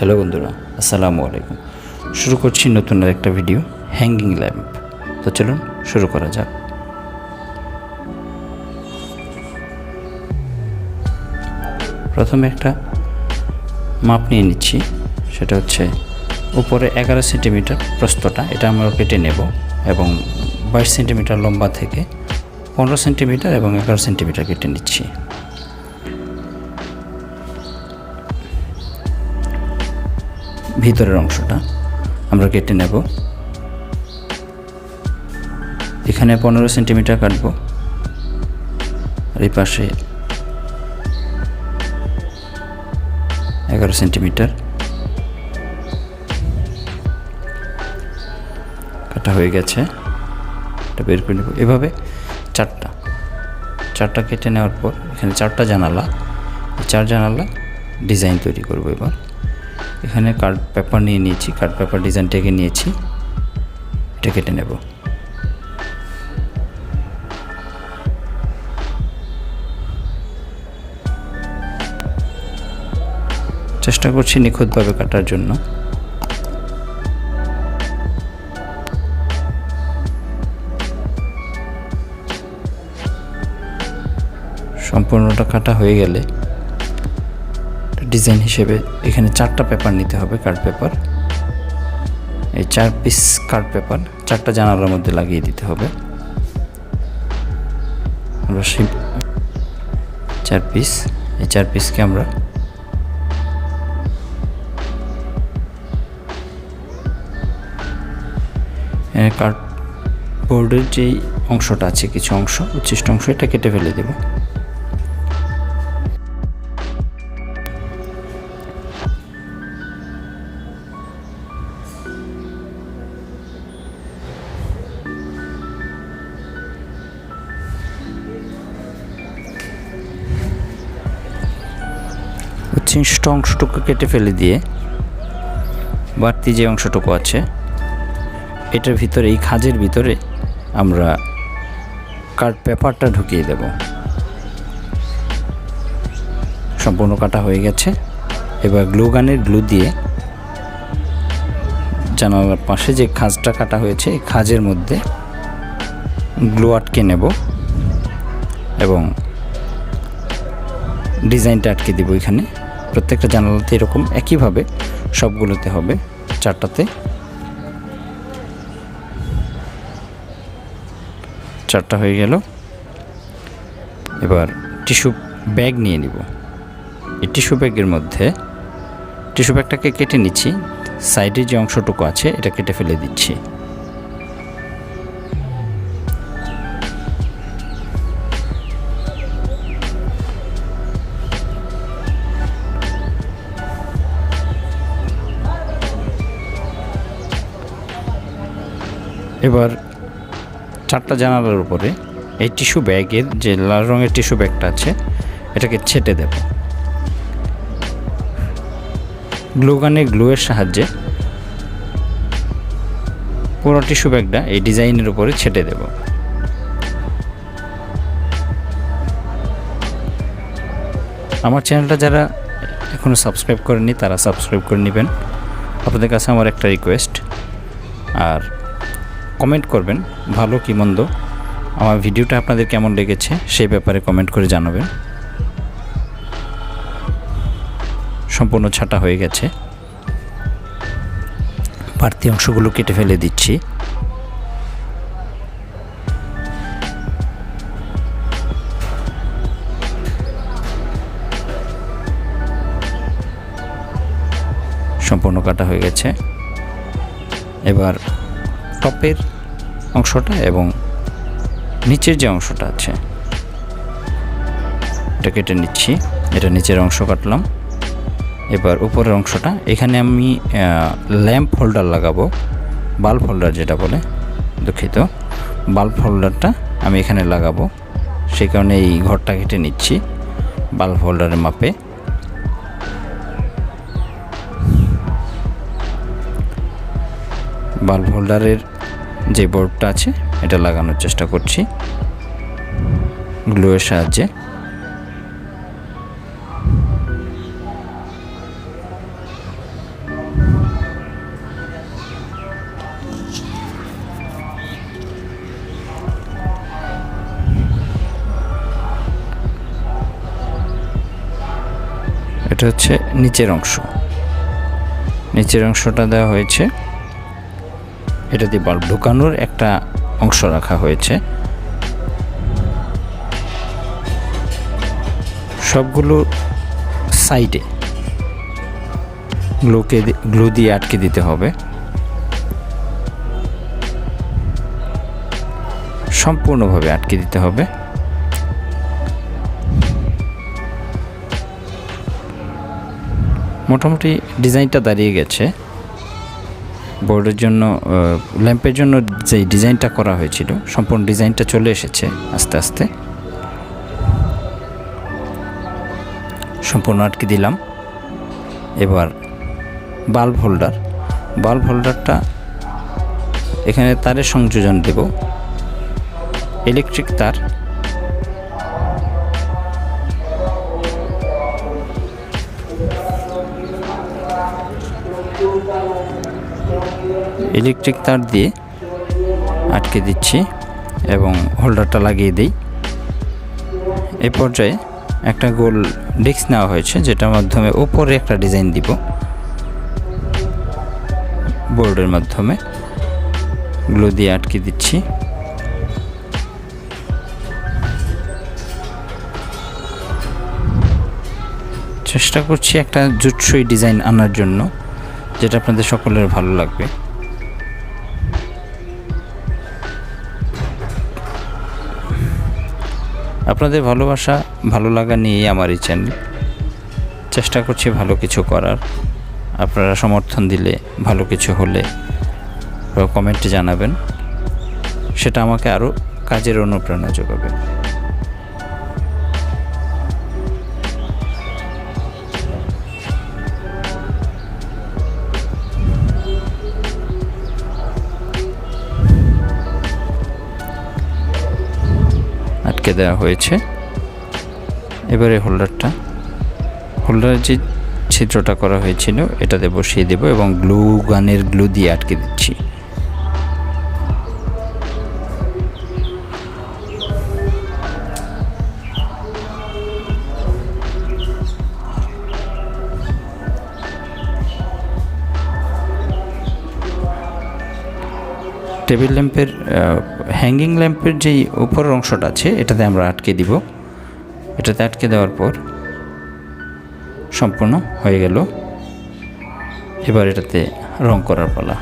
Hello বন্ধুরা, আসসালামু আলাইকুম। শুরু করছি নতুন একটা ভিডিও, হ্যাঙ্গিং ল্যাম্প। তো চলুন শুরু করা যাক। প্রথমে একটা মাপ নিয়ে নিচ্ছি, সেটা হচ্ছে উপরে 11 সেন্টিমিটার প্রস্থটা, এটা আমরা কেটে নেব এবং 22 সেন্টিমিটার লম্বা থেকে 15 সেন্টিমিটার এবং 11 সেন্টিমিটার কেটে নিচ্ছি। ভিতরের অংশটা আমরা কেটে নেব। এখানে 15 সেন্টিমিটার কাটবো, আর এই পাশে 11 সেন্টিমিটার কাটা হয়ে গেছে। এটা বের করে নেব। এভাবে চারটা কেটে নেওয়ার পর এখানে 4টা জানালা, 4 জানালা ডিজাইন তৈরি করব। এবার এখানে কার্ড পেপার নিয়ে নিয়েছি, কার্ড পেপার ডিজাইনটাকে নিয়েছি, এটা কেটে নেব। চেষ্টা করছি নিখুঁতভাবে কাটার জন্য। সম্পূর্ণটা কাটা হয়ে গেলে ডিজাইন হিসেবে এখানে 4টা পেপার নিতে হবে, কার্ড পেপার। এই 4 পিস কার্ড পেপার 4টা জানালার মধ্যে লাগিয়ে দিতে হবে। আমরা সেই 4 পিস, এই 4 পিসকে আমরা কার্ডবোর্ডের যেই অংশটা আছে, কিছু অংশ, উচ্ছিষ্ট অংশ, এটা কেটে ফেলে দেব। উচ্ছিষ্ট অংশটুকু কেটে ফেলে দিয়ে বাড়তি যে অংশটুকু আছে এটার ভিতরে, এই খাঁজের ভিতরে আমরা কার্ড পেপারটা ঢুকিয়ে দেব। সম্পূর্ণ কাটা হয়ে গেছে। এবার গ্লু গানের গ্লু দিয়ে জানালার পাশে যে খাঁজটা কাটা হয়েছে এই খাঁজের মধ্যে গ্লু আটকে নেব এবং ডিজাইনটা আটকে দিব। এখানে প্রত্যেকটা জানালাতে এরকম একইভাবে সবগুলোতে হবে, 4টাতে 4টা হয়ে গেল। এবার টিস্যু ব্যাগ নিয়ে নিব। এই টিস্যু ব্যাগের মধ্যে টিস্যু ব্যাগটাকে কেটে নিচ্ছি, সাইডে যে অংশটুকু আছে এটা কেটে ফেলে দিচ্ছি। এবার 4টা জানালার উপরে এই টিস্যু ব্যাগের যে লাল রঙের টিস্যু ব্যাগটা আছে এটাকে ছেটে দেব। গ্লু গানে গ্লুয়ের সাহায্যে পুরো টিস্যু ব্যাগটা এই ডিজাইনের উপরে ছেটে দেব। আমার চ্যানেলটা যারা এখনও সাবস্ক্রাইব করেনি তারা সাবস্ক্রাইব করে নেবেন। আপনাদের কাছে আমার একটা রিকোয়েস্ট, আর কমেন্ট করবেন ভালো কি মন্দ, আমার ভিডিওটা আপনাদের কেমন লেগেছে সেই ব্যাপারে কমেন্ট করে জানাবেন। সম্পূর্ণ ছাটা হয়ে গেছে, বাড়তি অংশগুলো কেটে ফেলে দিচ্ছি। সম্পূর্ণ কাটা হয়ে গেছে। এবার টপের অংশটা এবং নিচের যে অংশটা আছে এটা কেটে নিচ্ছি। এটা নিচের অংশ কাটলাম। এবার উপরের অংশটা, এখানে আমি ল্যাম্প হোল্ডার লাগাবো, বাল্ব হোল্ডার যেটা বলে, দুঃখিত, বাল্ব হোল্ডারটা আমি এখানে লাগাবো। সেই কারণে এই ঘরটা কেটে নিচ্ছি বাল্ব হোল্ডারের মাপে। বাল্ব হোল্ডারের যে বোর্ডটা আছে এটা লাগানোর চেষ্টা করছি গ্লুয়ের সাহায্যে। এটা হচ্ছে নিচের অংশ, নিচের অংশটা দেওয়া হয়েছে, এটা দিয়ে বাল্ব ঢোকানোর একটা অংশ রাখা হয়েছে। সবগুলো সাইডে গ্লু দিয়ে আটকে দিতে হবে, সম্পূর্ণভাবে আটকে দিতে হবে। মোটামুটি ডিজাইনটা দাঁড়িয়ে গেছে। বোর্ডের জন্য, ল্যাম্পের জন্য যে ডিজাইনটা করা হয়েছিল সম্পূর্ণ ডিজাইনটা চলে এসেছে আস্তে আস্তে। সম্পূর্ণ আটকে দিলাম। এবার বাল্ব হোল্ডারটা এখানে তারের সংযোজন দেব, ইলেকট্রিক তার। ইলেকট্রিক তার দিয়ে আটকে দিচ্ছি এবং হোল্ডারটা লাগিয়ে দিই। এই পর্যায়ে একটা গোল ডিস্ক নেওয়া হয়েছে, যেটার মাধ্যমে উপরে একটা ডিজাইন দিব বোর্ডের মাধ্যমে। গ্লু দিয়ে আটকে দিচ্ছি। চেষ্টা করছি একটা জুটসই ডিজাইন আনার জন্য, যেটা আপনাদের সকলের ভালো লাগবে। আপনাদের ভালোবাসা, ভালো লাগা নিয়েই আমার এই চ্যানেল। চেষ্টা করছি ভালো কিছু করার। আপনারা সমর্থন দিলে, ভালো কিছু হলে কমেন্টে জানাবেন, সেটা আমাকে আরও কাজের অনুপ্রেরণা যোগাবে। আটকে দেওয়া হয়েছে। এবারে হোল্ডারের যে ছিদ্রটা করা হয়েছিল এটাতে বসিয়ে দেব এবং গানের গ্লু দিয়ে আটকে দিচ্ছি। টেবিল ল্যাম্পের, হ্যাঙ্গিং ল্যাম্পের যেই উপরের অংশটা আছে এটাতে আমরা আটকে দিব। এটাতে আটকে দেওয়ার পর সম্পূর্ণ হয়ে গেল। এবার এটাতে রং করার পালা।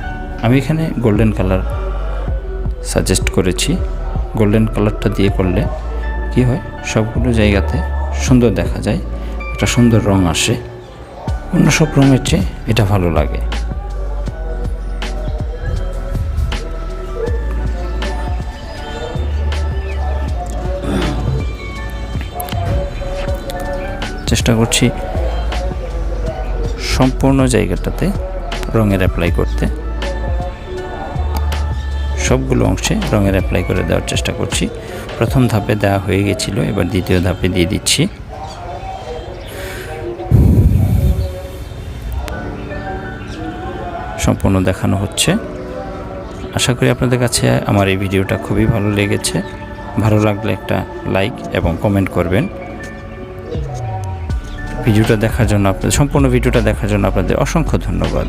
আমি এখানে গোল্ডেন কালার সাজেস্ট করেছি। গোল্ডেন কালারটা দিয়ে করলে কি হয়, সবগুলো জায়গাতে সুন্দর দেখা যায়, একটা সুন্দর রং আসে। অন্য সব রঙের চেয়ে এটা ভালো লাগে। চেষ্টা করছি সম্পূর্ণ জায়গাটাতে রঙের অ্যাপ্লাই করতে, সবগুলো অংশে রঙের অ্যাপ্লাই করে দেওয়ার চেষ্টা করছি। প্রথম ধাপে দেওয়া হয়ে গেছিল, এবার দ্বিতীয় ধাপে দিয়ে দিচ্ছি। সম্পূর্ণ দেখানো হচ্ছে। আশা করি আপনাদের কাছে আমার এই ভিডিওটা খুবই ভালো লেগেছে। ভালো লাগলে একটা লাইক এবং কমেন্ট করবেন। সম্পূর্ণ ভিডিওটা দেখার জন্য আপনাদের অসংখ্য ধন্যবাদ।